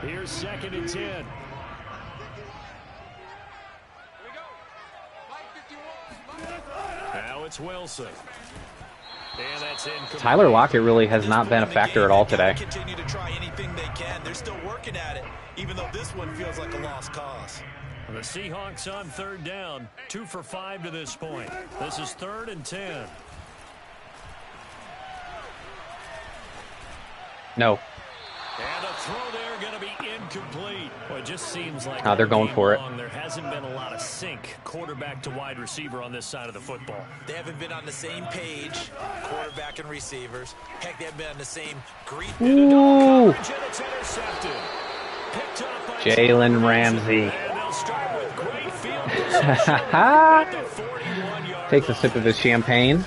Here's 2nd and 10. Now it's Wilson. And that's incomplete. Tyler Lockett really has not been a factor at all today. Continue to try anything they can. They're still working at it, even though this one feels like a lost cause. The Seahawks on 3rd down, 2 for 5 to this point. This is 3rd and 10. No. And a throw there going to be incomplete. Well, it just seems like they're going for it. There hasn't been a lot of sync, quarterback to wide receiver on this side of the football. They haven't been on the same page, quarterback and receivers. Heck, they haven't been on the same greet. Ooh. Jalen Ramsey. Takes a sip of his champagne.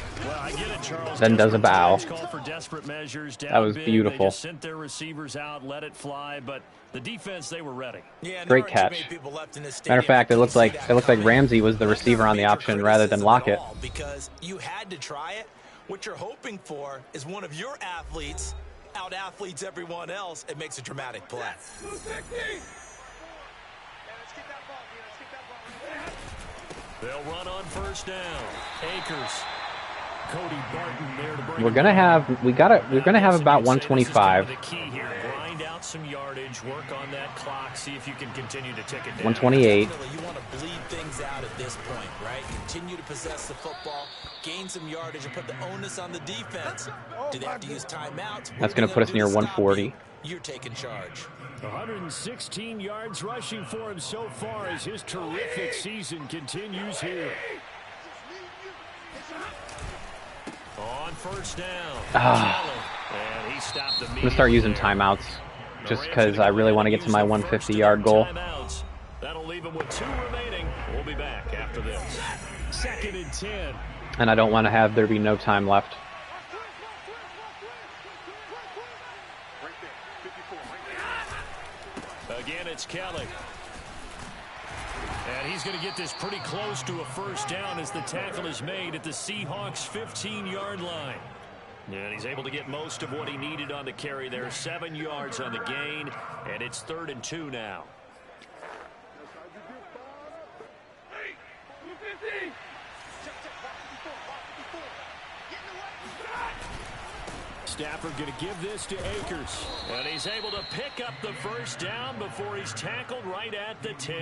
Then does a bow. That was beautiful. Sent their receivers out, let it fly, but the defense, they were ready. Great catch. Matter of fact, it looked like Ramsey was the receiver on the option rather than Lockett. Because you had to try it. What you're hoping for is one of your athletes out-athletes everyone else. It makes a dramatic play. They'll run on 1st down. Akers. Cody Barton there to bring we're gonna have about 125. The key here, grind out some yardage, work on that clock, see if you can continue to tick it down. 128. You want to bleed things out at this point, right? Continue to possess the football, gain some yardage, and put the onus on the defense. Do they have to use timeouts? That's gonna put us near 140. You're taking charge. 116 yards rushing for him so far as his terrific season continues here. On 1st down. And he stopped I'm going to start using timeouts just because I really want to get to my 150-yard goal. That'll leave him with 2 remaining. We'll be back after this. 2nd and 10. And I don't want to have there be no time left. Again, it's Kelly. And he's going to get this pretty close to a 1st down as the tackle is made at the Seahawks' 15-yard line. And he's able to get most of what he needed on the carry there. 7 yards on the gain, and it's 3rd and 2 now. Stafford going to give this to Akers. And he's able to pick up the 1st down before he's tackled right at the 10.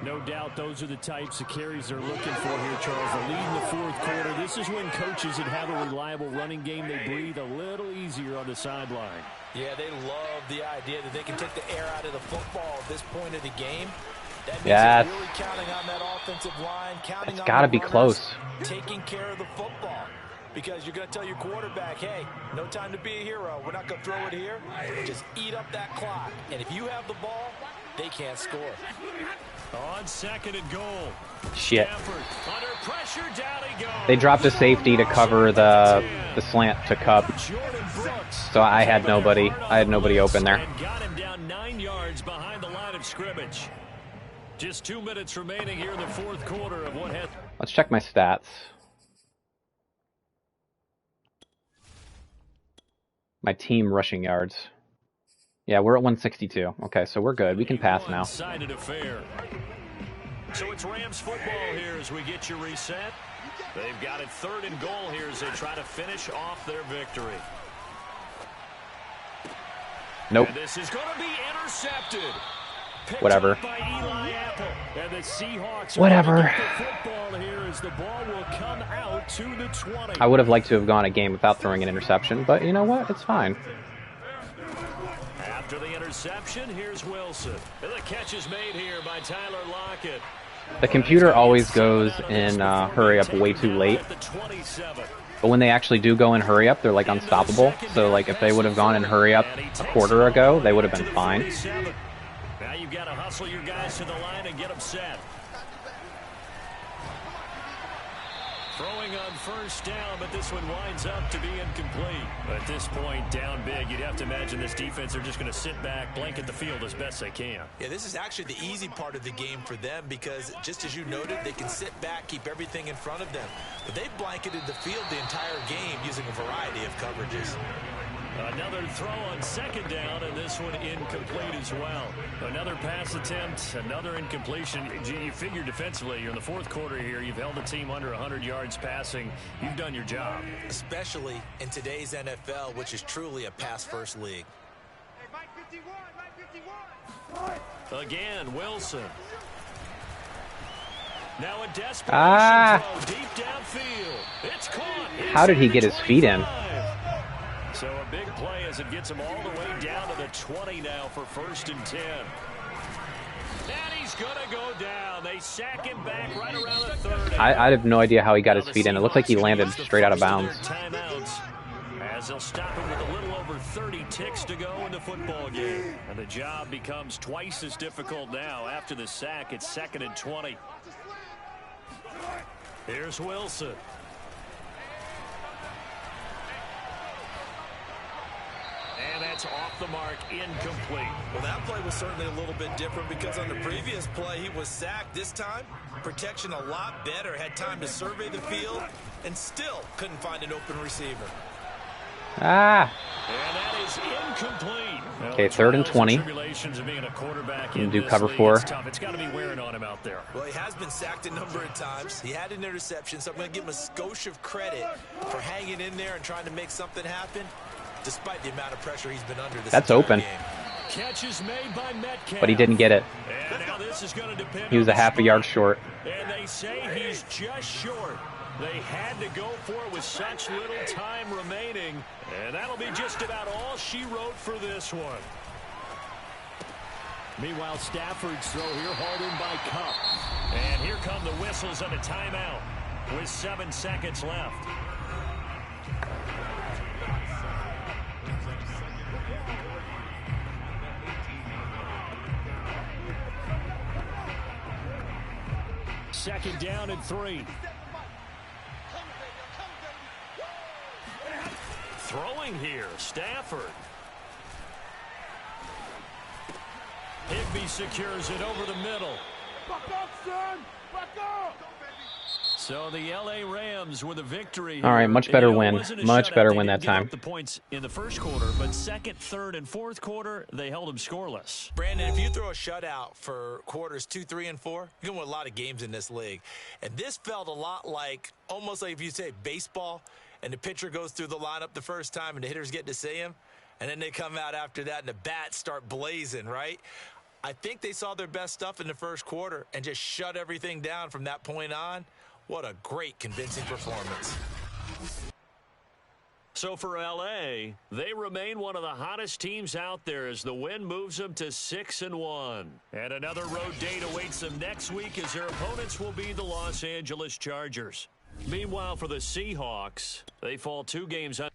No doubt those are the types of carries they're looking for here, Charles. The lead in the 4th quarter. This is when coaches that have a reliable running game, they breathe a little easier on the sideline. Yeah, they love the idea that they can take the air out of the football at this point of the game. That means yes. Really counting on that offensive line, counting it's on got to the be runners, close. taking care of the football. Because you're going to tell your quarterback, hey, no time to be a hero. We're not going to throw it here. Just eat up that clock. And if you have the ball, they can't score. On 2nd and goal. Shit. Under pressure, down he goes. They dropped a safety to cover the slant to Cup. So I had nobody. I had nobody open there. And got him down 9 yards behind the line of scrimmage. Just 2 minutes remaining here in the 4th quarter of what has. Let's check my stats. My team rushing yards. Yeah, we're at 162. Okay, so we're good. We can pass now. Sided affair. So it's Rams football here as we get you reset. They've got it 3rd and goal here as they try to finish off their victory. Nope. And this is going to be intercepted. Whatever. And the Seahawks whatever. The football here as the ball will come out to the 20. I would have liked to have gone a game without throwing an interception, but you know what? It's fine. After the interception, here's Wilson. And the catch is made here by Tyler Lockett. The computer always goes in hurry up way too late. But when they actually do go in hurry up, they're like unstoppable. So like if they would have gone in hurry up a quarter ago, they would have been fine. Now you've got to hustle your guys to the line and get them set. Throwing on 1st down, but this one winds up to be incomplete. At this point, down big, you'd have to imagine this defense are just going to sit back, blanket the field as best they can. Yeah, this is actually the easy part of the game for them because, just as you noted, they can sit back, keep everything in front of them. But they've blanketed the field the entire game using a variety of coverages. Another throw on second down, and this one incomplete as well. Another pass attempt, another incompletion. You figure defensively, you're in the fourth quarter here. You've held the team under 100 yards passing. You've done your job. Especially in today's NFL, which is truly a pass-first league. Hey, Mike 51, Mike 51. Again, Wilson. Now a desperation throw deep downfield. It's caught. How did he get his feet in? So a big play as it gets him all the way down to the 20 now for 1st and 10. And he's going to go down. They sack him back right around the 30. I have no idea how he got his feet in. It looked like he landed straight out of bounds. Timeouts as they'll stop him with a little over 30 ticks to go in the football game. And the job becomes twice as difficult now. After the sack, it's 2nd and 20. Here's Wilson. And that's off the mark, incomplete. Well, that play was certainly a little bit different because on the previous play, he was sacked. This time, protection a lot better. Had time to survey the field and still couldn't find an open receiver. And that is incomplete. Okay, 3rd and 20. And do cover 4. It's got to be wearing on him out there. Well, he has been sacked a number of times. He had an interception, so I'm going to give him a skosh of credit for hanging in there and trying to make something happen, despite the amount of pressure he's been under this That's open. game. Catches made by Metcalf. But he didn't get it. And now this is going to depend He was a on half a yard short. And they say he's just short. They had to go for it with such little time remaining. And that'll be just about all she wrote for this one. Meanwhile, Stafford's throw here hauled in by Cup. And here come the whistles and a timeout with 7 seconds left. Second down and 3. Throwing here, Stafford. Higbee secures it over the middle. Back up, son! Back up! So the LA Rams with a victory. All right, much better win. Much better win that They time. didn't give up the points in the first quarter, but second, third, and fourth quarter, they held them scoreless. Brandon, if you throw a shutout for quarters 2, 3, and 4, you're going to win a lot of games in this league. And this felt a lot like, almost like if you say baseball, and the pitcher goes through the lineup the first time, and the hitters get to see him, and then they come out after that, and the bats start blazing, right? I think they saw their best stuff in the first quarter and just shut everything down from that point on. What a great, convincing performance. So for LA, they remain one of the hottest teams out there as the win moves them to 6-1. And another road date awaits them next week as their opponents will be the Los Angeles Chargers. Meanwhile, for the Seahawks, they fall 2 games under.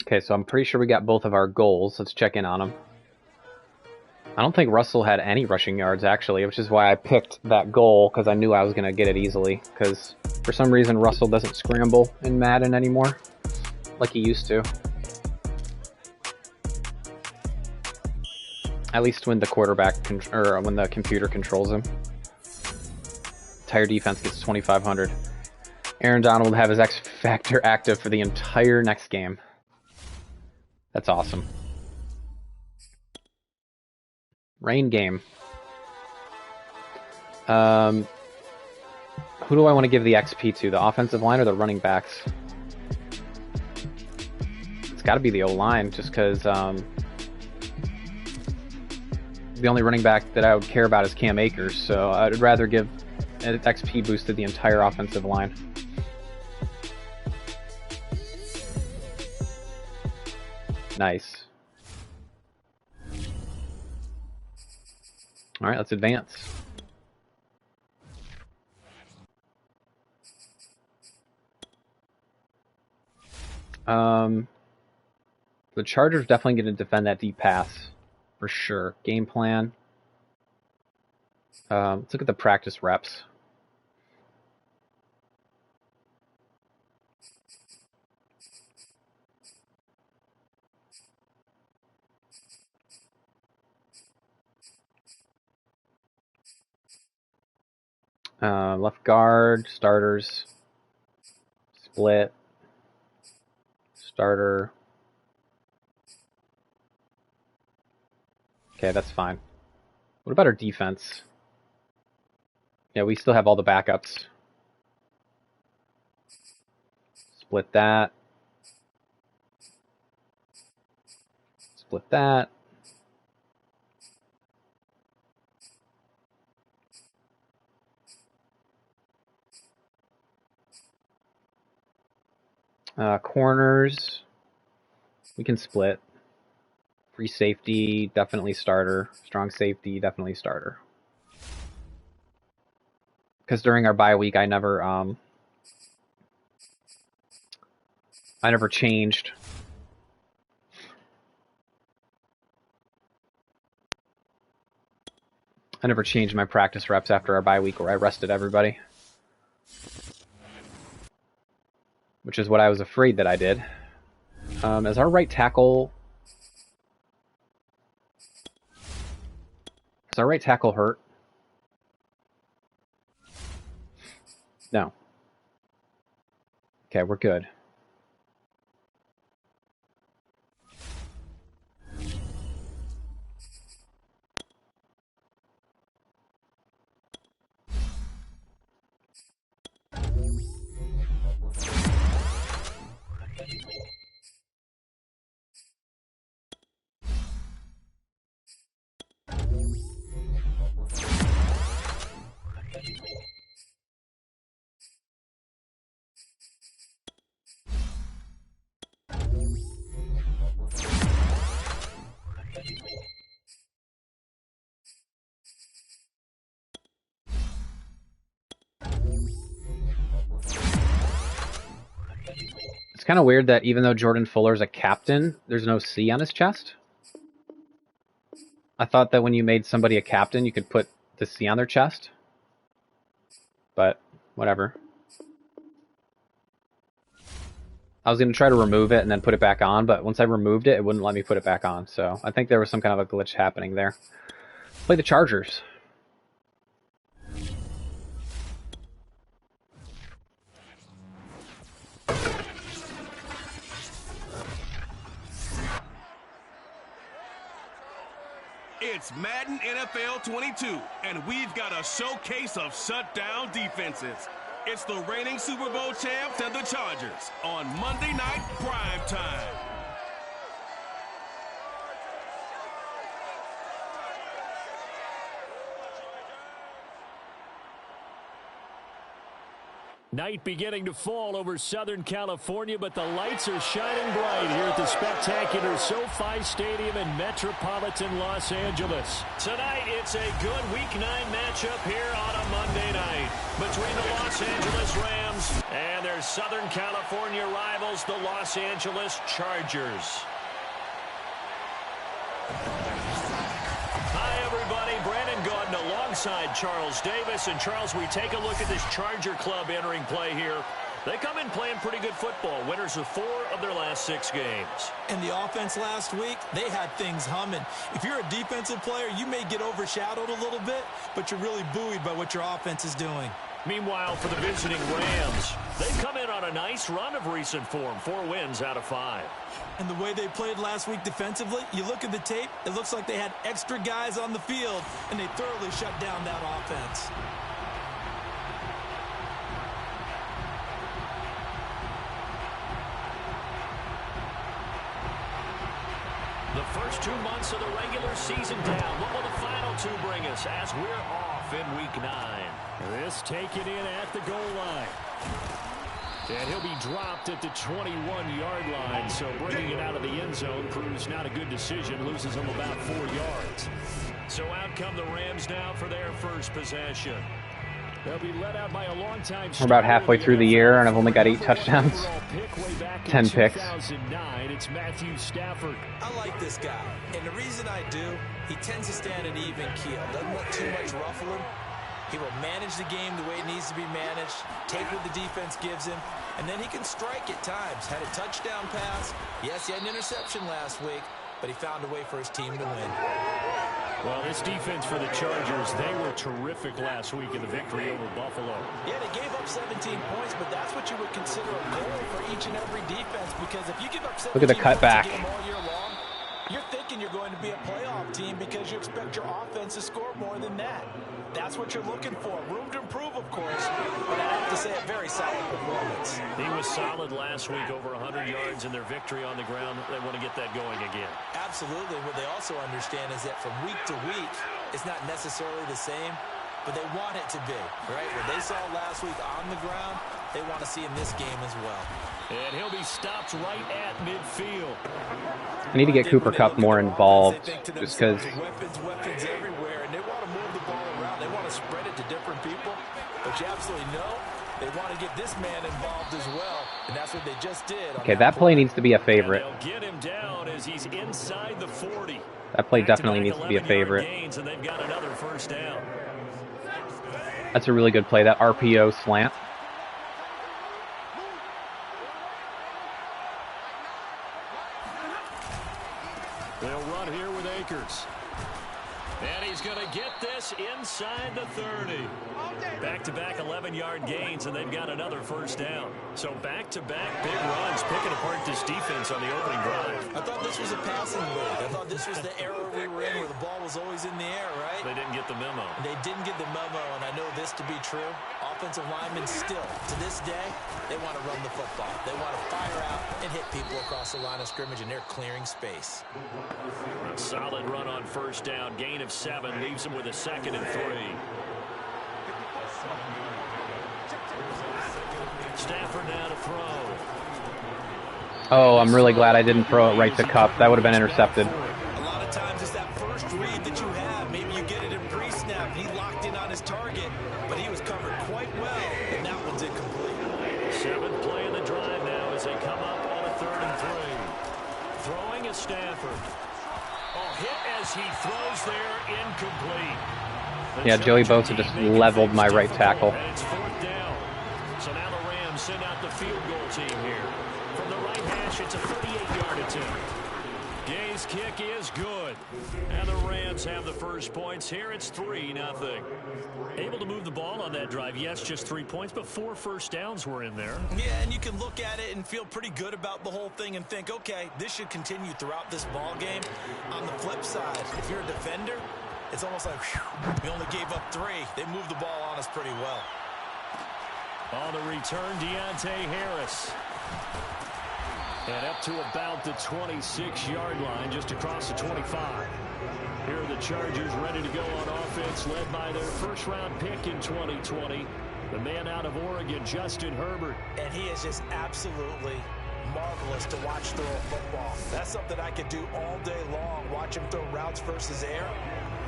Okay, so I'm pretty sure we got both of our goals. Let's check in on them. I don't think Russell had any rushing yards, actually, which is why I picked that goal, because I knew I was going to get it easily. Because for some reason, Russell doesn't scramble in Madden anymore, like he used to. At least when the quarterback, or when the computer controls him. Entire defense gets 2,500. Aaron Donald will have his X Factor active for the entire next game. That's awesome. Rain game. Who do I want to give the XP to? The offensive line or the running backs? It's got to be the O-line, just because the only running back that I would care about is Cam Akers, so I'd rather give an XP boost to the entire offensive line. Nice. Alright, let's advance. The Chargers definitely going to defend that deep pass, for sure. Game plan. Let's look at the practice reps. Left guard, starters, split, starter. Okay, that's fine. What about our defense? Yeah, we still have all the backups. Split that. Split that. Corners, we can split. Free safety, definitely starter. Strong safety, definitely starter. Because during our bye week, I never changed. I never changed my practice reps after our bye week where I rested everybody. Which is what I was afraid that I did. Is our right tackle... Is our right tackle hurt? No. Okay, we're good. It's kind of weird that even though Jordan Fuller's a captain, there's no C on his chest. I thought that when you made somebody a captain, you could put the C on their chest. But, whatever. I was going to try to remove it and then put it back on, but once I removed it, it wouldn't let me put it back on. So, I think there was some kind of a glitch happening there. Play the Chargers. It's Madden NFL 22, and we've got a showcase of shutdown defenses. It's the reigning Super Bowl champs and the Chargers on Monday Night Prime Time. Night beginning to fall over Southern California, but the lights are shining bright here at the spectacular SoFi Stadium in metropolitan Los Angeles. Tonight, it's a good Week 9 matchup here on a Monday night between the Los Angeles Rams and their Southern California rivals, the Los Angeles Chargers. Hi, everybody. Brandon Gaudin alongside Charles Davis. And, Charles, we take a look at this Charger club entering play here. They come in playing pretty good football. Winners of 4 of their last 6 games. And the offense last week, they had things humming. If you're a defensive player, you may get overshadowed a little bit, but you're really buoyed by what your offense is doing. Meanwhile, for the visiting Rams, they've come in on a nice run of recent form. 4 wins out of 5. And the way they played last week defensively, you look at the tape, it looks like they had extra guys on the field, and they thoroughly shut down that offense. The first 2 months of the regular season down. What will the final 2 bring us as we're off in week 9? This taken in at the goal line. And he'll be dropped at the 21-yard line. So bringing it out of the end zone proves not a good decision. Loses him about 4 yards. So out come the Rams now for their first possession. They'll be led out by a long-time. We're about halfway through the year, and I've only got 8 touchdowns. 10 picks. It's Matthew Stafford. I like this guy, and the reason I do, he tends to stand an even keel. Doesn't let too much ruffle him. He will manage the game the way it needs to be managed, take what the defense gives him, and then he can strike at times. Had a touchdown pass. Yes, he had an interception last week, but he found a way for his team to win. Well, this defense for the Chargers, they were terrific last week in the victory over Buffalo. Yeah, they gave up 17 points, but that's what you would consider a goal for each and every defense, because if you give up 17 Look at the cutback. points a game all year long, you're thinking you're going to be a playoff team because you expect your offense to score more than that. That's what you're looking for. Room to improve, of course, but I have to say a very solid performance. He was solid last week, over 100 yards in their victory on the ground. They want to get that going again. Absolutely. What they also understand is that from week to week, it's not necessarily the same, but they want it to be, right? What they saw last week on the ground, they want to see in this game as well. And he'll be stopped right at midfield. I need to get Cooper Kupp more involved, just because. Weapons everywhere, and they want to move the ball around. They want to spread it to different people, but you absolutely know they want to get this man involved as well, and that's what they just did. Okay, that play needs to be a favorite. They'll get him down as he's inside the 40. That play definitely needs to be a favorite. Gains, and they've got another first down. That's a really good play, that RPO slant. They'll run here with Akers. And he's going to get this inside the 30. Back-to-back 11-yard gains, and they've got another first down. So back-to-back big runs, picking apart this defense on the opening drive. I thought this was a passing league. I thought this was the era we were in where the ball was always in the air, right? They didn't get the memo. They didn't get the memo, and I know this to be true. Offensive linemen still, to this day, they want to run the football. They want to fire out and hit people across the line of scrimmage, and they're clearing space. A solid run on first down. Gain of 7 leaves them with a 2nd and 3. Stafford now to throw. Oh, I'm really glad I didn't throw it right to Kupp. That would have been intercepted. A lot of times it's that first read that you have. Maybe you get it in pre-snap. He locked in on his target, but he was covered quite well, and that one's incomplete. 7th play of the drive now as they come up on a 3rd and 3. Throwing is Stafford. Oh, hit as he throws there, incomplete. Yeah, Joey Bosa just leveled my right tackle. And it's 4th down. So now the Rams send out the field goal team here. From the right hash, it's a 38-yard attempt. Gay's kick is good. And the Rams have the first points here. It's 3-0. Able to move the ball on that drive. Yes, just 3 points, but 4 first downs were in there. Yeah, and you can look at it and feel pretty good about the whole thing and think, okay, this should continue throughout this ball game. On the flip side, if you're a defender, it's almost like, whew, we only gave up 3. They moved the ball on us pretty well. On the return, Deontay Harris. And up to about the 26-yard line, just across the 25. Here are the Chargers ready to go on offense, led by their first-round pick in 2020, the man out of Oregon, Justin Herbert. And he is just absolutely marvelous to watch throw a football. That's something I could do all day long, watch him throw routes versus air.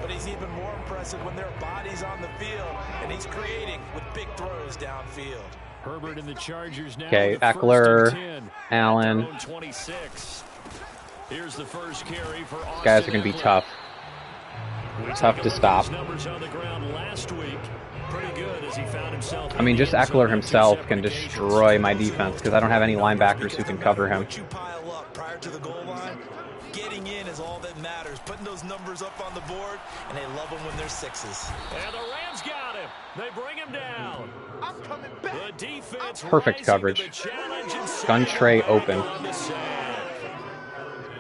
But he's even more impressive when there are bodies on the field, and he's creating with big throws downfield. Herbert and the Chargers now. Okay, Eckler, Allen. 26. Here's the first carry for Austin. These guys are going to be tough. Tough to stop. Numbers on the ground last week. Pretty good as he found himself. I mean, just Eckler himself can destroy my defense because I don't have any linebackers who can cover him. What you pile up prior to the goal line, getting in is all that matters. Putting those numbers up on the board, and they love them when they're 6s. And the Rams got him. They bring him down. I'm coming back. The defense Perfect coverage. Gun tray open.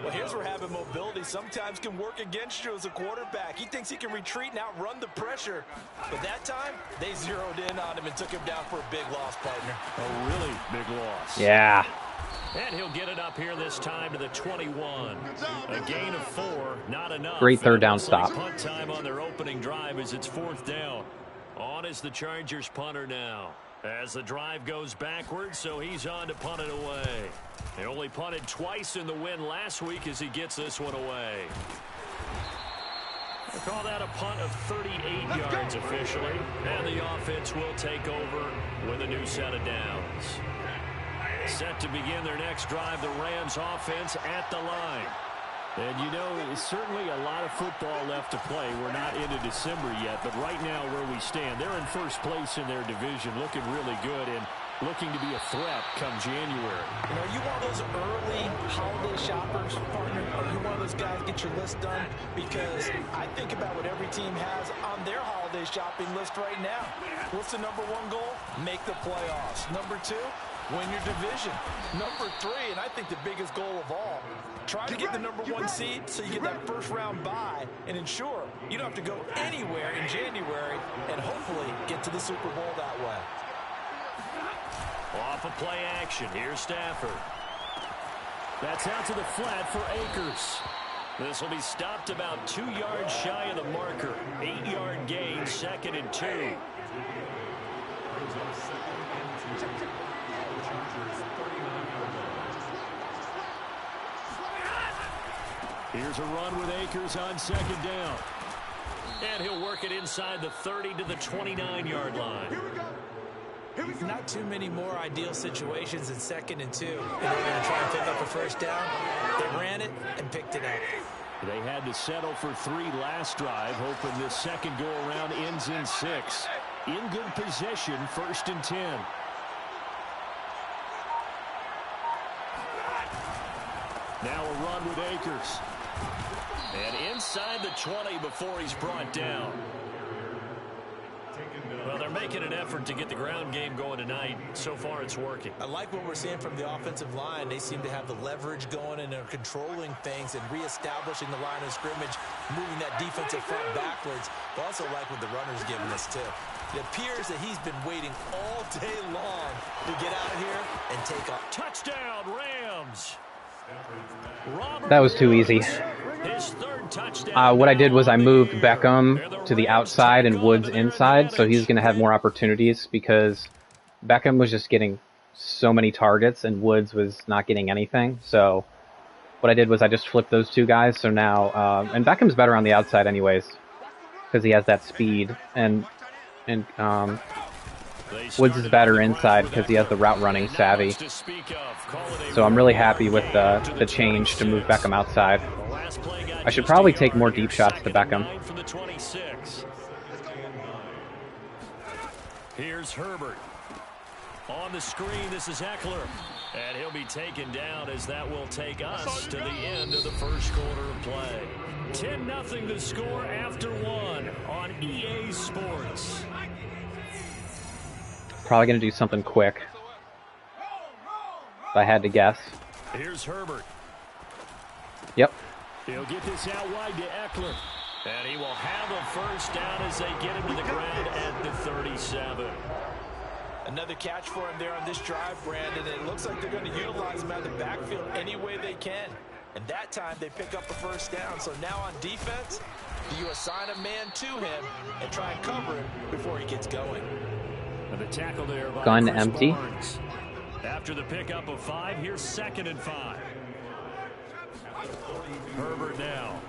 Well, here's where having mobility sometimes can work against you as a quarterback. He thinks he can retreat and outrun the pressure. But that time, they zeroed in on him and took him down for a big loss, partner. A really big loss. Yeah. And he'll get it up here this time to the 21. A gain of 4, not enough. Great third down stop. Punt time on their opening drive as it's 4th down. On is the Chargers punter now. As the drive goes backwards, so he's on to punt it away. They only punted twice in the win last week as he gets this one away. We'll call that a punt of 38 yards officially. And the offense will take over with a new set of downs. Set to begin their next drive, the Rams offense at the line. And you know, certainly a lot of football left to play. We're not into December yet, but right now where we stand, they're in first place in their division, looking really good and looking to be a threat come January. You know, you one of those early holiday shoppers, partner? Are you one of those guys get your list done? Because I think about what every team has on their holiday shopping list right now. What's the number 1 goal? Make the playoffs. Number 2, win your division. Number 3, and I think the biggest goal of all, try to get the number 1 seed so you get that first round bye and ensure you don't have to go anywhere in January and hopefully get to the Super Bowl that way. Off of play action, here's Stafford. That's out to the flat for Akers. This will be stopped about 2 yards shy of the marker. 8-yard gain, 2nd and 2. Here's a run with Akers on 2nd down. And he'll work it inside the 30 to the 29-yard line. Not too many more ideal situations in 2nd and 2 in order to try and pick up a first down. They ran it and picked it up. They had to settle for 3 last drive, hoping this second go-around ends in 6. In good possession, 1st and 10. Now a run with Akers. And inside the 20 before he's brought down. Well, they're making an effort to get the ground game going tonight. So far, it's working. I like what we're seeing from the offensive line. They seem to have the leverage going and are controlling things and reestablishing the line of scrimmage, moving that defensive front backwards. I also like what the runner's giving us, too. It appears that he's been waiting all day long to get out of here and take off. Touchdown, Rams! That was too easy. What I did was I moved Beckham to the outside and Woods inside, so he's going to have more opportunities because Beckham was just getting so many targets and Woods was not getting anything. So what I did was I just flipped those 2 guys. So now, and Beckham's better on the outside anyways because he has that speed, and Woods is better inside because he has the route running savvy. So I'm really happy with the change to move Beckham outside. I should probably take more deep shots to Beckham. Here's Herbert. On the screen, this is Eckler. And he'll be taken down as that will take us to the end of the first quarter of play. 10-0 the score after 1 on EA Sports. Probably going to do something quick. If I had to guess. Here's Herbert. Yep. He'll get this out wide to Eckler. And he will have a first down as they get him to the ground at the 37. Another catch for him there on this drive, Brandon. It looks like they're going to utilize him out of the backfield any way they can. And that time they pick up a first down. So now on defense, do you assign a man to him and try and cover him before he gets going? And the tackle there by Gun Chris empty. Barnes. After the pickup of 5, here's 2nd and 5. Herbert now.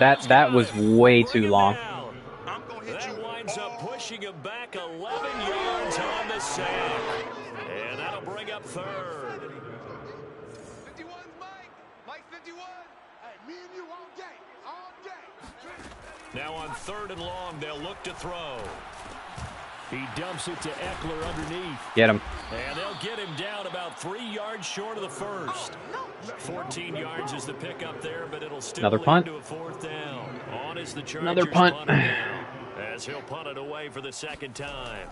That was way too long. That winds up pushing him back 11 yards on the sack. And that'll bring up 3rd. 51's Mike. Mike 51. Hey, me and you all day. All day. Now on 3rd and long, they'll look to throw. He dumps it to Eckler underneath. Get him. And they'll get him down about 3 yards short of the first. 14 yards is the pickup there, but it'll still Another punt. lead to a 4th down. On is the Chargers. Another punt. As he'll punt it away for the 2nd time.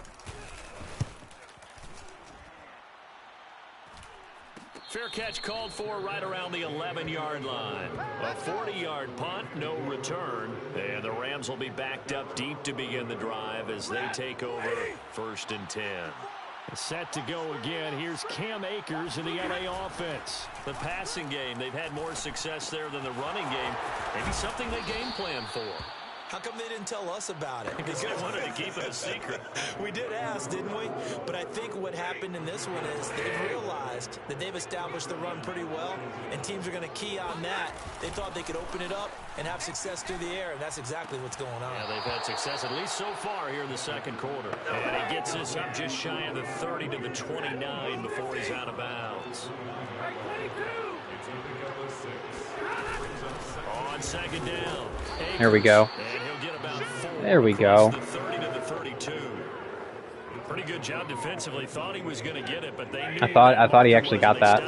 Fair catch called for right around the 11-yard line. A 40-yard punt, no return. And the Rams will be backed up deep to begin the drive as they take over 1st and 10. Set to go again. Here's Cam Akers in the LA offense. The passing game, they've had more success there than the running game. Maybe something they game plan for. How come they didn't tell us about it? Because they wanted to keep it a secret. We did ask, didn't we? But I think what happened in this one is they've realized that they've established the run pretty well, and teams are going to key on that. They thought they could open it up and have success through the air, and that's exactly what's going on. Yeah, they've had success at least so far here in the second quarter. And he gets this up just shy of the 30 to the 29 before he's out of bounds. On second down. There we go. There we go. Pretty good job defensively. Thought he was going to get it, but they knew I thought he actually got that.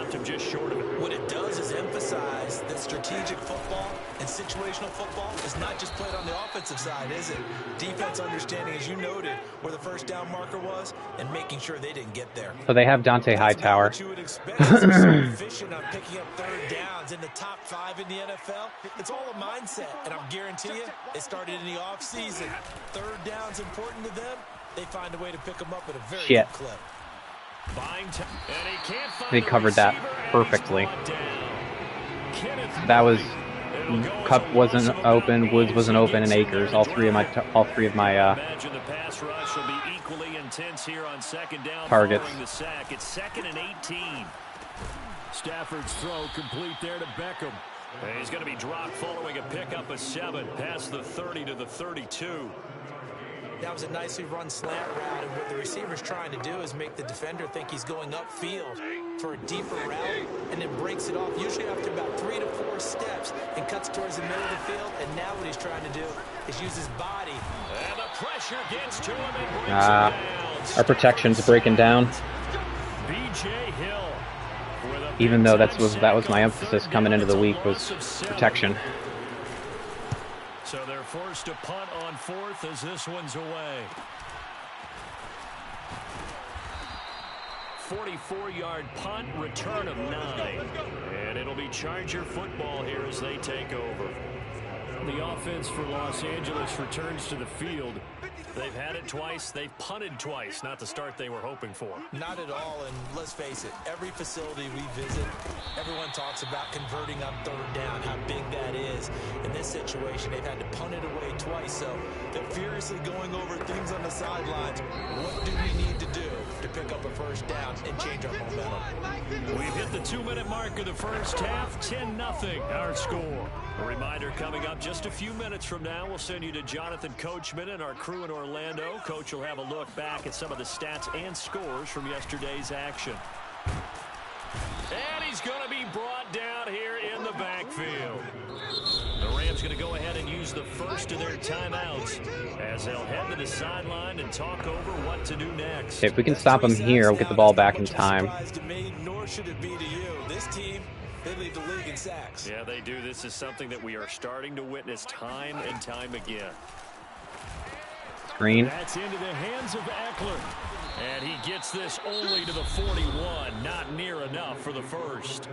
What it does is emphasize that strategic football and situational football is not just played on the offensive side, is it? Defense understanding, as you noted, where the first down marker was and making sure they didn't get there. So they have Dante Hightower. What you would expect is efficient on picking up third downs in the top 5 in the NFL. It's all a mindset, and I'll guarantee you, it started in the offseason. Third down's important to them. They find a way to pick them up at a very good clip. They covered that perfectly. That was Cup wasn't open, Woods wasn't open, and Akers. All three of my Imagine the pass rush will be equally intense here on second down targets. Following the sack. It's 2nd and 18. Stafford's throw complete there to Beckham. And he's going to be dropped following a pickup of 7 past the 30 to the 32. That was a nicely run slant route, and what the receiver's trying to do is make the defender think he's going upfield for a deeper route, and then breaks it off, usually after about 3 to 4 steps, and cuts towards the middle of the field. And now what he's trying to do is use his body. And the pressure gets to him and brings him down. Our protection's breaking down. B.J. Hill. Even though that was my emphasis coming into the week was protection. So they're forced to punt on 4th as this one's away. 44-yard punt, return of 9. And it'll be Charger football here as they take over. The offense for Los Angeles returns to the field. They've had it twice. They've punted twice. Not the start they were hoping for. Not at all, and let's face it, every facility we visit, everyone talks about converting on third down, how big that is. In this situation, they've had to punt it away twice, so they're furiously going over things on the sidelines. What do we need to do to pick up a first down and change our momentum? We've hit the 2-minute mark of the first half, 10-0 our score. A reminder coming up just a few minutes from now, we'll send you to Jonathan Coachman and our crew in Orlando. Coach will have a look back at some of the stats and scores from yesterday's action. And he's going to be brought down here in the backfield. The Rams going to go ahead and use the first of their timeouts as they'll head to the sideline and talk over what to do next. If we can stop them here, we'll get the ball back in time. Nor should it be to you. This team, they lead the league in sacks. Yeah, they do. This is something that we are starting to witness time and time again. Green. That's into the hands of Eckler. And he gets this only to the 41. Not near enough for the first.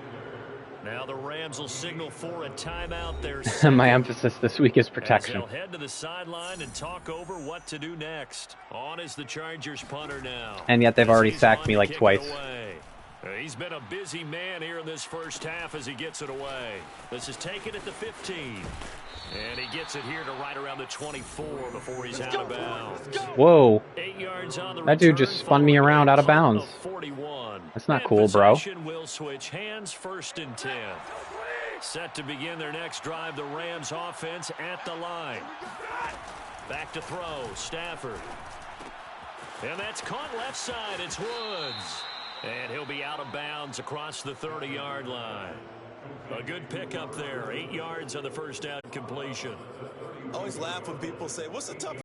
Now the Rams will signal for a timeout. There's My emphasis this week is protection. they'll head to the sideline and talk over what to do next. On is the Chargers punter now. And yet they've already sacked me like twice. He's been a busy man here in this first half as he gets it away. This is taken at the 15. And he gets it here to right around the 24 before he's out of bounds. Whoa. 8 yards on the That dude return, just spun me around out of bounds. 41. That's not cool, bro. Will switch hands, 1st and 10. Set to begin their next drive, the Rams offense at the line. Back to throw, Stafford. And that's caught left side, it's Woods. And he'll be out of bounds across the 30-yard line. A good pickup there, 8 yards on the first down completion. I always laugh when people say, what's the tough